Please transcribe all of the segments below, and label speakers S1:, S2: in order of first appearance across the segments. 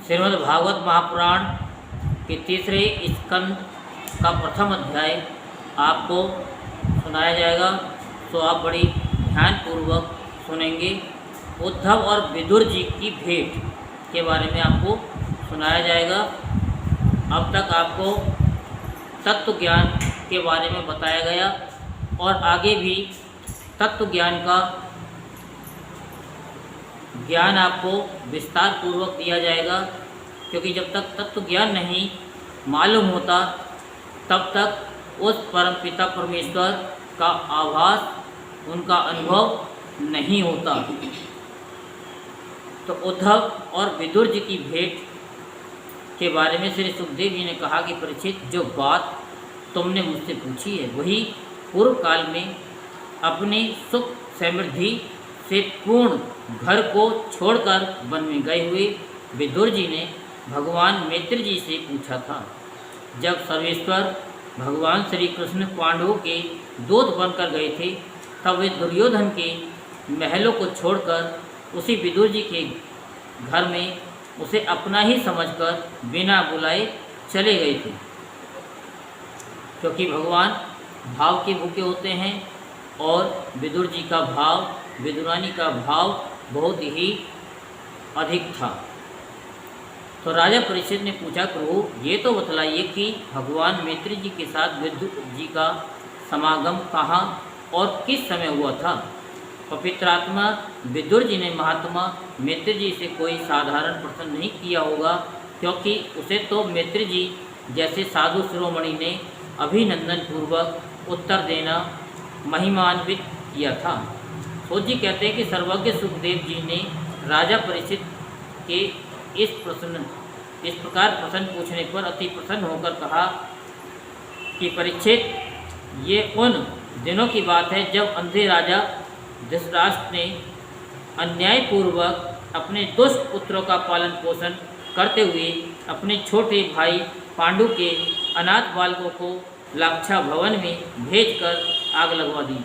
S1: श्रीमद् भागवत महापुराण के तीसरे स्कंद का प्रथम अध्याय आपको सुनाया जाएगा, तो आप बड़ी ध्यानपूर्वक सुनेंगे। उद्धव और विदुर जी की भेंट के बारे में आपको सुनाया जाएगा। अब तक आपको तत्व ज्ञान के बारे में बताया गया और आगे भी तत्व ज्ञान का ज्ञान आपको विस्तार पूर्वक दिया जाएगा, क्योंकि जब तक तत्व ज्ञान नहीं मालूम होता तब तक उस परम पिता परमेश्वर का आभास, उनका अनुभव नहीं होता। तो उद्धव और विदुर जी की भेंट के बारे में श्री सुखदेव जी ने कहा कि परीक्षित, जो बात तुमने मुझसे पूछी है वही पूर्व काल में अपने सुख समृद्धि से पूर्ण घर को छोड़कर वन में गए हुए विदुर जी ने भगवान मैत्र जी से पूछा था। जब सर्वेश्वर भगवान श्री कृष्ण पांडवों के दूत बनकर गए थे, तब वे दुर्योधन के महलों को छोड़कर उसी विदुर जी के घर में उसे अपना ही समझकर बिना बुलाए चले गए थे, क्योंकि भगवान भाव के भूखे होते हैं और विदुर जी का भाव, विदुरानी का भाव बहुत ही अधिक था। तो राजा परीक्षित ने पूछा, प्रभु ये तो बतलाइए कि भगवान मैत्री जी के साथ विदुर जी का समागम कहाँ और किस समय हुआ था। पवित्रात्मा विदुर जी ने महात्मा मैत्री जी से कोई साधारण प्रश्न नहीं किया होगा, क्योंकि उसे तो मैत्री जी जैसे साधु शिरोमणि ने अभिनंदन पूर्वक उत्तर देना महिमान्वित किया था। सूत जी कहते हैं कि सर्वज्ञ सुखदेव जी ने राजा परीक्षित के इस प्रकार प्रश्न पूछने पर अति प्रसन्न होकर कहा कि परीक्षित, ये उन दिनों की बात है जब अंधे राजा धृतराष्ट्र ने अन्यायपूर्वक अपने दुष्ट पुत्रों का पालन पोषण करते हुए अपने छोटे भाई पांडु के अनाथ बालकों को लाक्षा भवन में भेजकर आग लगवा दी।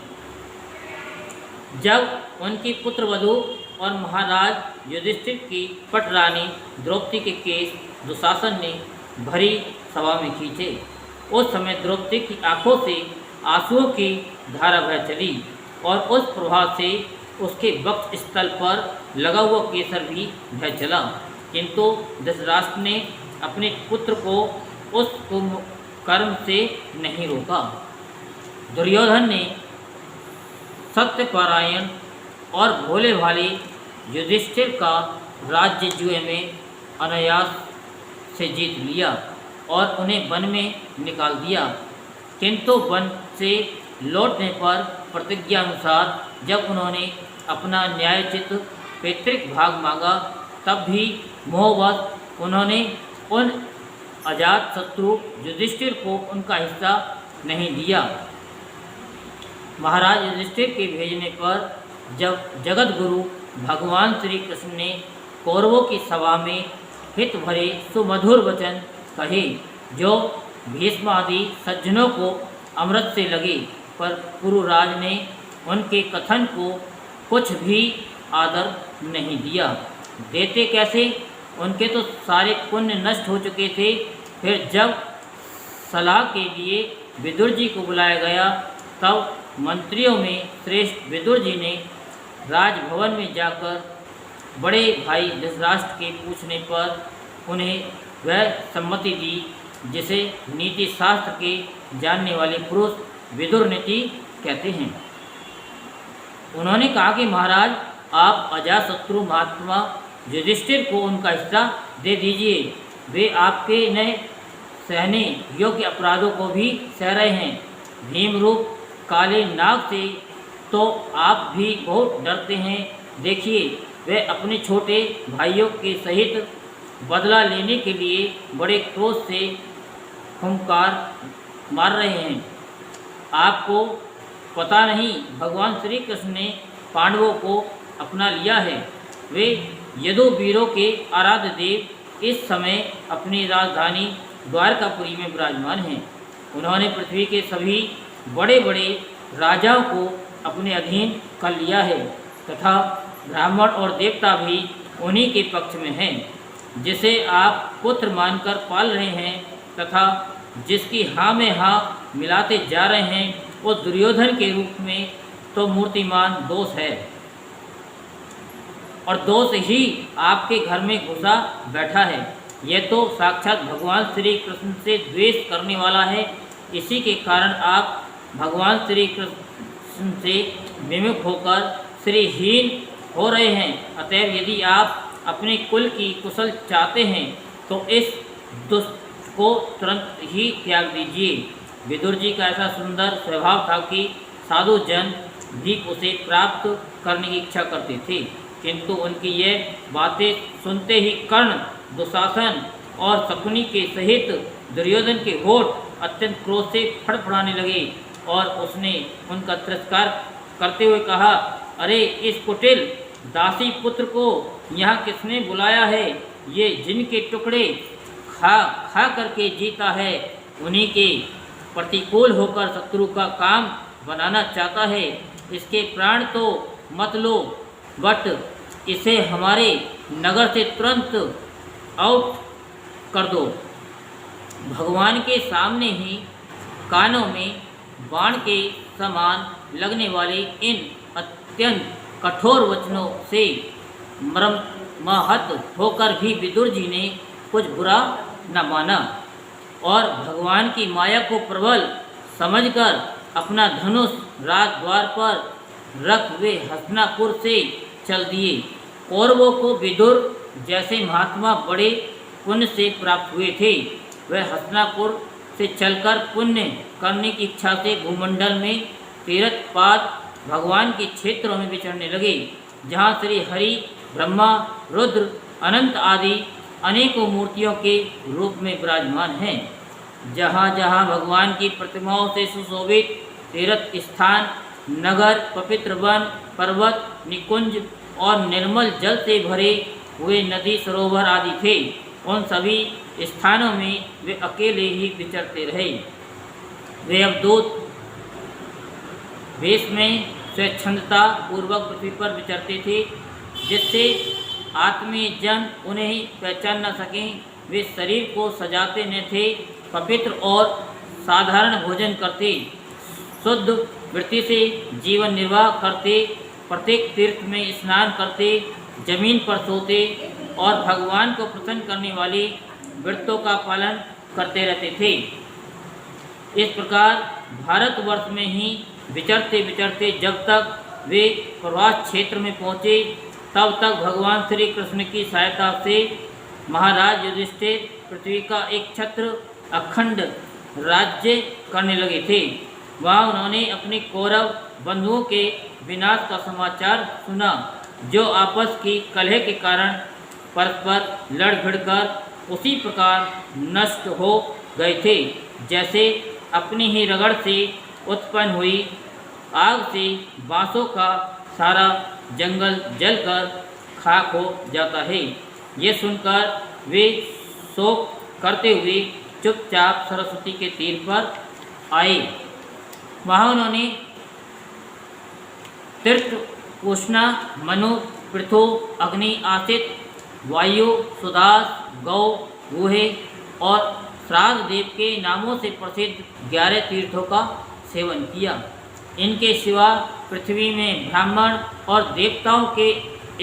S1: जब उनकी पुत्र वधू और महाराज युधिष्ठिर की पटरानी द्रौपदी के केस दुशासन ने भरी सभा में खींचे, उस समय द्रौपदी की आंखों से आंसुओं की धारा बह चली और उस प्रभाव से उसके वक्ष स्थल पर लगा हुआ केसर भी बह चला, किंतु धृतराष्ट्र ने अपने पुत्र को उस कर्म से नहीं रोका। दुर्योधन ने सत्यपरायण और भोले भाले युधिष्ठिर का राज्य जुए में अनायास से जीत लिया और उन्हें वन में निकाल दिया, किंतु वन से लौटने पर प्रतिज्ञानुसार जब उन्होंने अपना न्यायोचित पैतृक भाग मांगा, तब भी मोहवश उन्होंने उन अजात शत्रु युधिष्ठिर को उनका हिस्सा नहीं दिया। महाराज युधिष्ठिर के भेजने पर जब जगत गुरु भगवान श्री कृष्ण ने कौरवों की सभा में हित भरे सुमधुर वचन कहे, जो भीष्म आदि सज्जनों को अमृत से लगे, पर पुरुराज ने उनके कथन को कुछ भी आदर नहीं दिया। देते कैसे, उनके तो सारे पुण्य नष्ट हो चुके थे। फिर जब सलाह के लिए विदुर जी को बुलाया गया, तब मंत्रियों में श्रेष्ठ विदुर जी ने राजभवन में जाकर बड़े भाई धृतराष्ट्र के पूछने पर उन्हें वह सम्मति दी जिसे नीति शास्त्र के जानने वाले पुरुष विदुर नीति कहते हैं। उन्होंने कहा कि महाराज, आप अजातशत्रु महात्मा युधिष्ठिर को उनका हिस्सा दे दीजिए। वे आपके नए सहने योग्य अपराधों को भी सह रहे हैं। भीम रूप काले नाग से तो आप भी बहुत डरते हैं। देखिए, वे अपने छोटे भाइयों के सहित बदला लेने के लिए बड़े क्रोध से हुंकार मार रहे हैं। आपको पता नहीं, भगवान श्री कृष्ण ने पांडवों को अपना लिया है। वे यदुवीरों के आराध्य देव इस समय अपनी राजधानी द्वारकापुरी में विराजमान हैं। उन्होंने पृथ्वी के सभी बड़े बड़े राजाओं को अपने अधीन कर लिया है तथा ब्राह्मण और देवता भी उन्हीं के पक्ष में हैं। जिसे आप पुत्र मानकर पाल रहे हैं तथा जिसकी हाँ में हाँ मिलाते जा रहे हैं, वो दुर्योधन के रूप में तो मूर्तिमान दोष है, और दोष ही आपके घर में घुसा बैठा है। यह तो साक्षात भगवान श्री कृष्ण से द्वेष करने वाला है। इसी के कारण आप भगवान श्री कृष्ण से विमुख होकर श्रीहीन हो रहे हैं। अतएव यदि आप अपने कुल की कुशल चाहते हैं तो इस दुष्ट को तुरंत ही त्याग दीजिए। विदुर जी का ऐसा सुंदर स्वभाव था कि साधु जन भी उसे प्राप्त करने की इच्छा करते थे, किंतु उनकी ये बातें सुनते ही कर्ण, दुशासन और शकुनी के सहित दुर्योधन के होठ अत्यंत क्रोध से फड़फड़ाने लगे और उसने उनका तिरस्कार करते हुए कहा, अरे इस कुटिल दासी पुत्र को यहाँ किसने बुलाया है? ये जिनके टुकड़े खा खा करके जीता है, उन्हीं के प्रतिकूल होकर शत्रु का काम बनाना चाहता है। इसके प्राण तो मत लो, बट इसे हमारे नगर से तुरंत आउट कर दो। भगवान के सामने ही कानों में बाण के समान लगने वाले इन अत्यंत कठोर वचनों से मर्माहत होकर भी विदुर जी ने कुछ बुरा न माना और भगवान की माया को प्रबल समझकर अपना धनुष राजद्वार पर रख वे हस्तिनापुर से चल दिए। कौरवों को विदुर जैसे महात्मा बड़े पुण्य से प्राप्त हुए थे। वह हस्तिनापुर से चलकर पुण्य करने की इच्छा से भूमंडल में तीर्थपाद भगवान के क्षेत्रों में विचरने लगे, जहाँ श्री हरि, ब्रह्मा, रुद्र, अनंत आदि अनेकों मूर्तियों के रूप में विराजमान हैं। जहाँ जहाँ भगवान की प्रतिमाओं से सुशोभित तीर्थ स्थान, नगर, पवित्र वन, पर्वत, निकुंज और निर्मल जल से भरे हुए नदी, सरोवर आदि थे, उन सभी स्थानों में वे अकेले ही विचरते रहे। वे अवधूत वेश में स्वच्छंदता पूर्वक पृथ्वी पर विचरते थे, जिससे आत्मीय जन उन्हें पहचान न सकें। वे शरीर को सजाते न थे, पवित्र और साधारण भोजन करते, शुद्ध वृत्ति से जीवन निर्वाह करते, प्रत्येक तीर्थ में स्नान करते, जमीन पर सोते और भगवान को प्रसन्न करने वाले व्रतों का पालन करते रहते थे। इस प्रकार भारतवर्ष में ही विचरते विचरते जब तक वे प्रवास क्षेत्र में पहुँचे, तब तक भगवान श्री कृष्ण की सहायता से महाराज युधिष्ठिर पृथ्वी का एक छत्र अखंड राज्य करने लगे थे। वहाँ उन्होंने अपने कौरव बंधुओं के विनाश का समाचार सुना, जो आपस की कलह के कारण परस्पर लड़ भिड़कर उसी प्रकार नष्ट हो गए थे, जैसे अपनी ही रगड़ से उत्पन्न हुई आग से बांसों का सारा जंगल जलकर खाक हो जाता है। ये सुनकर वे शोक करते हुए चुपचाप सरस्वती के तीर पर आए। वहाँ उन्होंने तीर्थ, उष्णा, मनु, पृथु, अग्नि, आसित, वायु, सुदास, गौ, गुहे और श्राद्ध देव के नामों से प्रसिद्ध 11 तीर्थों का सेवन किया। इनके सिवा पृथ्वी में ब्राह्मण और देवताओं के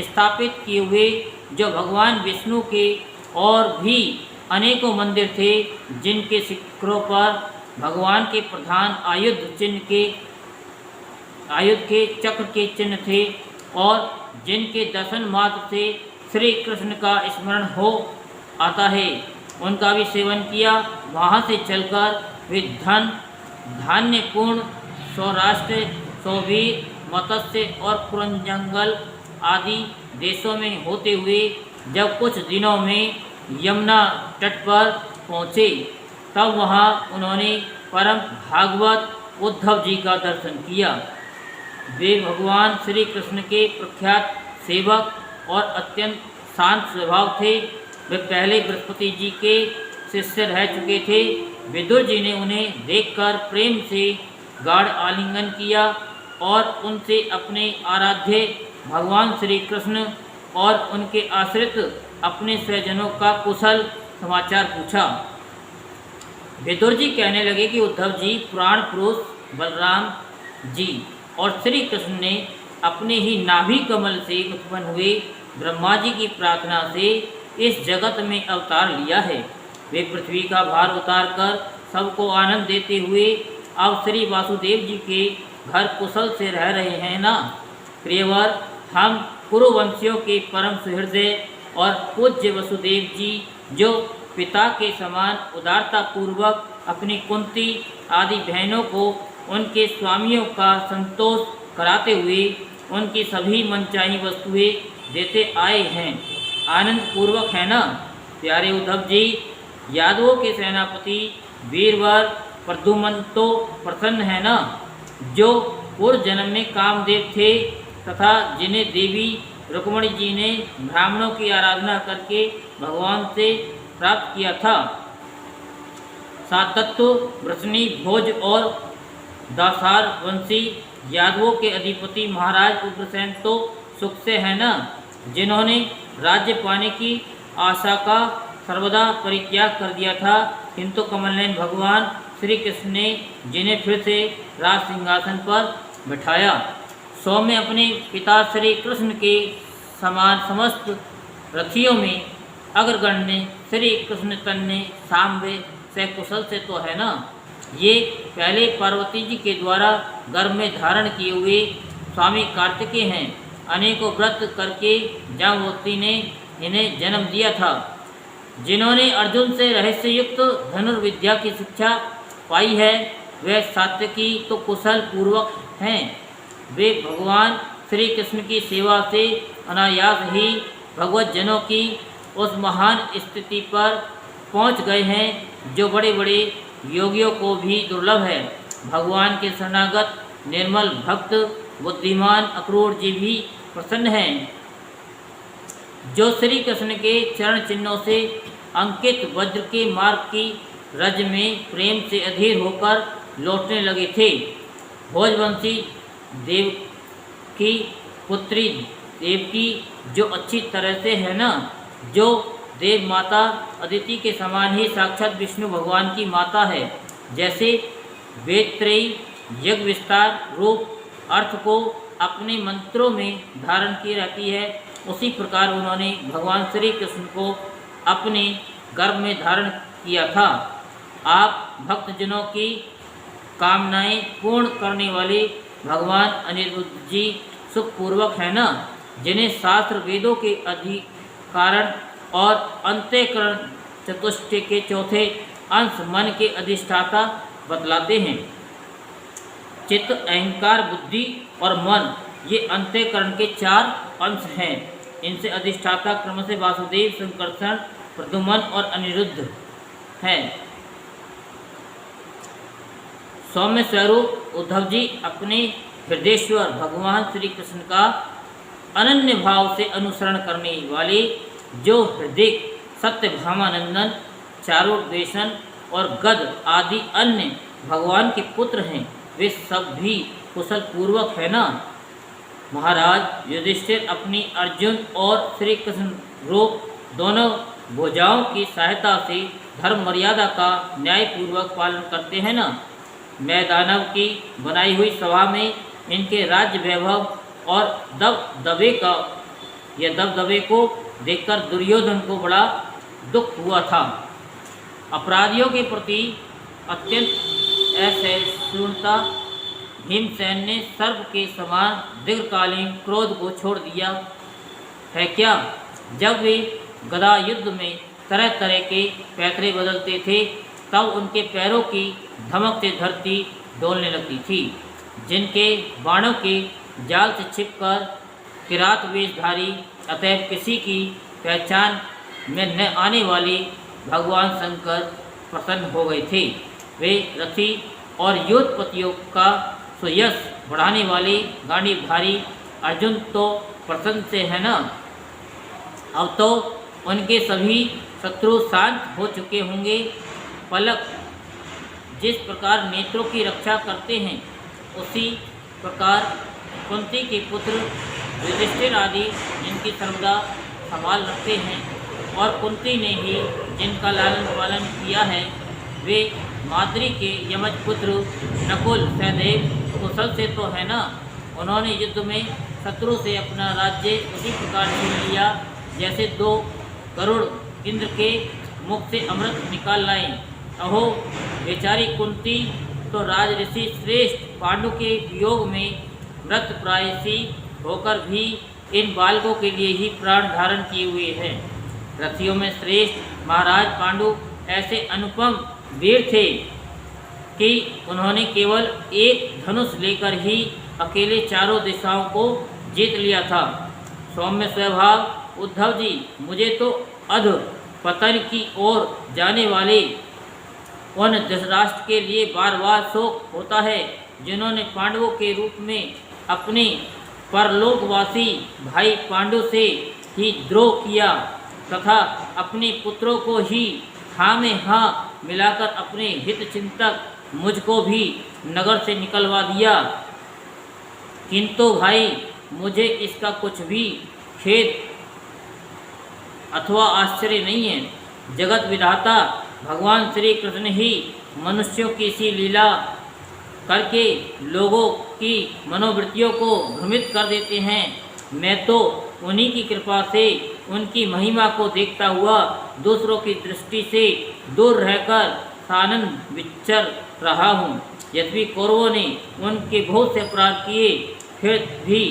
S1: स्थापित किए हुए जो भगवान विष्णु के और भी अनेकों मंदिर थे, जिनके शिखरों पर भगवान के प्रधान आयुध के चक्र के चिन्ह थे और जिनके दर्शन मात्र से श्री कृष्ण का स्मरण हो आता है, उनका भी सेवन किया। वहाँ से चलकर वे धान्यपूर्ण सौराष्ट्र, सौवीर, मत्स्य और पुरंजंगल आदि देशों में होते हुए जब कुछ दिनों में यमुना तट पर पहुँचे, तब वहाँ उन्होंने परम भागवत उद्धव जी का दर्शन किया। वे भगवान श्री कृष्ण के प्रख्यात सेवक और अत्यंत शांत स्वभाव थे। वे पहले बृहस्पति जी के शिष्य रह चुके थे। विदुर जी ने उन्हें देखकर प्रेम से गाढ़ आलिंगन किया और उनसे अपने आराध्य भगवान श्री कृष्ण और उनके आश्रित अपने स्वजनों का कुशल समाचार पूछा। विदुर जी कहने लगे कि उद्धव जी, पुराण पुरुष बलराम जी और श्री कृष्ण ने अपने ही नाभि कमल से उत्पन्न हुए ब्रह्मा जी की प्रार्थना से इस जगत में अवतार लिया है। वे पृथ्वी का भार उतार कर सबको आनंद देते हुए अब श्री वासुदेव जी के घर कुशल से रह रहे हैं ना। प्रियवर, हम कुरुवंशियों के परम सुहृदय और पूज्य वसुदेव जी, जो पिता के समान उदारता पूर्वक अपनी कुंती आदि बहनों को उनके स्वामियों का संतोष कराते हुए उनकी सभी मनचाही वस्तुएं देते आए हैं, आनंद पूर्वक है ना। प्यारे उद्धव जी, यादवों के सेनापति वीरवर प्रद्युम्न तो प्रसन्न है ना, जो पूर्व जन्म में कामदेव थे तथा जिन्हें देवी रुक्मणी जी ने ब्राह्मणों की आराधना करके भगवान से प्राप्त किया था। सातत्व, वृषणी, भोज और दासार वंशी यादवों के अधिपति महाराज उग्रसेन तो सुख से है ना, जिन्होंने राज्य पाने की आशा का सर्वदा परित्याग कर दिया था, किंतु कमलनयन भगवान श्री कृष्ण ने जिन्हें फिर से राज सिंहासन पर बिठाया। सौम्य अपने पिता श्री कृष्ण के समान समस्त रथियों में अग्रगण्य श्री कृष्ण तन्ने साम्बे से कुशल से तो है ना। ये पहले पार्वती जी के द्वारा गर्भ में धारण किए हुए स्वामी कार्तिकेय हैं। अनेकों व्रत करके जाम्बवती ने इन्हें जन्म दिया था। जिन्होंने अर्जुन से रहस्ययुक्त धनुर्विद्या की शिक्षा पाई है, वे सात्यकी तो कुशल पूर्वक हैं। वे भगवान श्री कृष्ण की सेवा से अनायास ही भगवत जनों की उस महान स्थिति पर पहुंच गए हैं जो बड़े बड़े योगियों को भी दुर्लभ है। भगवान के शरणागत निर्मल भक्त बुद्धिमान अक्रूर जी भी प्रसन्न हैं, जो श्री कृष्ण के चरण चिन्हों से अंकित वज्र के मार्ग की रज में प्रेम से अधीर होकर लौटने लगे थे। भोजवंशी देव की पुत्री देवकी, जो अच्छी तरह से है ना, जो देव माता अदिति के समान ही साक्षात विष्णु भगवान की माता है। जैसे वेदत्रयी यज्ञ विस्तार रूप अर्थ को अपने मंत्रों में धारण की रहती है, उसी प्रकार उन्होंने भगवान श्री कृष्ण को अपने गर्भ में धारण किया था। आप भक्तजनों की कामनाएं पूर्ण करने वाले भगवान अनिरुद्ध जी सुखपूर्वक है ना, जिन्हें शास्त्र वेदों के अधिकारण और अंतःकरण चतुष्टय के चौथे अंश मन के अधिष्ठाता बतलाते हैं। चित्त, अहंकार, बुद्धि और मन, ये अंतःकरण के 4 अंश हैं। इनसे अधिष्ठाता क्रम से वासुदेव, संकर्षण, प्रद्युम्न और अनिरुद्ध हैं। सौम्य स्वरूप उद्धव जी अपने हृदयेश्वर भगवान श्री कृष्ण का अनन्य भाव से अनुसरण करने वाले, जो हृदय सत्यभामानंदन, चारुदेशन और गद आदि अन्य भगवान के पुत्र हैं, वे सब भी कुशल पूर्वक है ना। महाराज युधिष्ठिर अपनी अर्जुन और श्री कृष्ण रूप दोनों भुजाओं की सहायता से धर्म मर्यादा का न्यायपूर्वक पालन करते हैं ना। मैं दानव की बनाई हुई सभा में इनके राज्य वैभव और दबदबे को देखकर दुर्योधन को बड़ा दुख हुआ था। अपराधियों के प्रति अत्यंत असहिष्णुता भीमसेन ने सर्प के समान दीर्घकालीन क्रोध को छोड़ दिया है क्या। जब वे गदा युद्ध में तरह तरह के पैतरे बदलते थे, तब उनके पैरों की धमक से धरती डोलने लगती थी। जिनके बाणों के जाल से छिपकर किरात वेशधारी, अतएव किसी की पहचान में न आने वाले भगवान शंकर प्रसन्न हो गए थे। वे रथी और योद्धपतियों का सुयश बढ़ाने वाले गांडीवधारी अर्जुन तो प्रसन्न से है ना। अब तो उनके सभी शत्रु शांत हो चुके होंगे। पलक जिस प्रकार नेत्रों की रक्षा करते हैं, उसी प्रकार कुंती के पुत्र युधिष्ठिर आदि जिनकी सर्वदा संभाल रखते हैं, और कुंती ने ही जिनका लालन पालन किया है, वे माद्री के यमज पुत्र नकुल सहदेव कुशल से तो है ना। उन्होंने युद्ध में शत्रु से अपना राज्य उसी प्रकार छीन लिया जैसे 2 गरुड़ इंद्र के मुख से अमृत निकाल लाए। अहो बेचारी कुंती तो राज ऋषि श्रेष्ठ पांडु के वियोग में मृत प्रायसी होकर भी इन बालकों के लिए ही प्राण धारण किए हुए हैं। रथियों में श्रेष्ठ महाराज पांडु ऐसे अनुपम वीर थे कि उन्होंने केवल एक धनुष लेकर ही अकेले चारों दिशाओं को जीत लिया था। सौम्य स्वभाव उद्धव जी, मुझे तो अध पतन की ओर जाने वाले उन धृतराष्ट्र के लिए बार बार शोक होता है जिन्होंने पांडवों के रूप में अपने परलोकवासी भाई पांडु से ही द्रोह किया तथा अपने पुत्रों को ही हाँ में हाँ मिलाकर अपने हित चिंतक मुझको भी नगर से निकलवा दिया। किंतु भाई मुझे इसका कुछ भी खेद अथवा आश्चर्य नहीं है। जगत विधाता भगवान श्री कृष्ण ही मनुष्यों की सी लीला करके लोगों की मनोवृत्तियों को भ्रमित कर देते हैं। मैं तो उन्हीं की कृपा से उनकी महिमा को देखता हुआ दूसरों की दृष्टि से दूर रहकर सानंद विचर रहा हूँ। यद्यपि कौरवों ने उनके बहुत से अपराध किए, फिर भी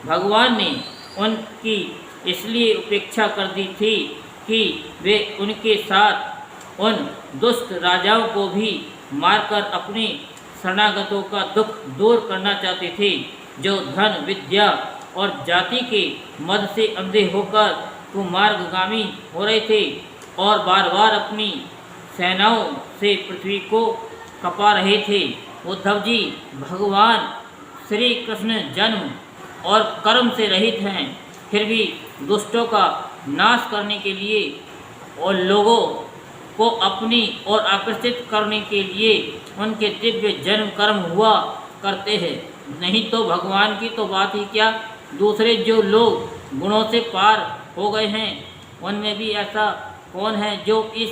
S1: भगवान ने उनकी इसलिए उपेक्षा कर दी थी कि वे उनके साथ उन दुष्ट राजाओं को भी मारकर अपने शरणागतों का दुख दूर करना चाहते थे, जो धन विद्या और जाति के मद से अंधे होकर कुमार्गगामी हो रहे थे और बार बार अपनी सेनाओं से पृथ्वी को कपा रहे थे। उद्धव जी, भगवान श्री कृष्ण जन्म और कर्म से रहित हैं, फिर भी दुष्टों का नाश करने के लिए और लोगों को अपनी ओर आकर्षित करने के लिए उनके दिव्य जन्म कर्म हुआ करते हैं। नहीं तो भगवान की तो बात ही क्या, दूसरे जो लोग गुणों से पार हो गए हैं उनमें भी ऐसा कौन है जो इस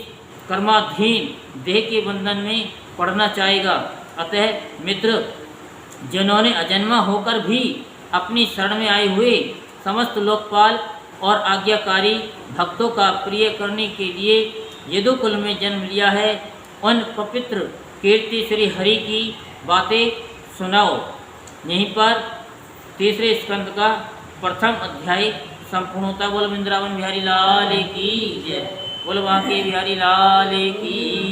S1: कर्माधीन देह के बंधन में पड़ना चाहेगा। अतः मित्र, जिन्होंने अजन्मा होकर भी अपनी शरण में आए हुए समस्त लोकपाल और आज्ञाकारी भक्तों का प्रिय करने के लिए यदुकुल में जन्म लिया है, उन पवित्र कीर्ति श्री हरि की बातें सुनाओ। यहीं पर तीसरे स्कंद का प्रथम अध्याय संपूर्ण होता। बोल वृंदावन बिहारी लाल की जय, बोल बांके बिहारी लाल की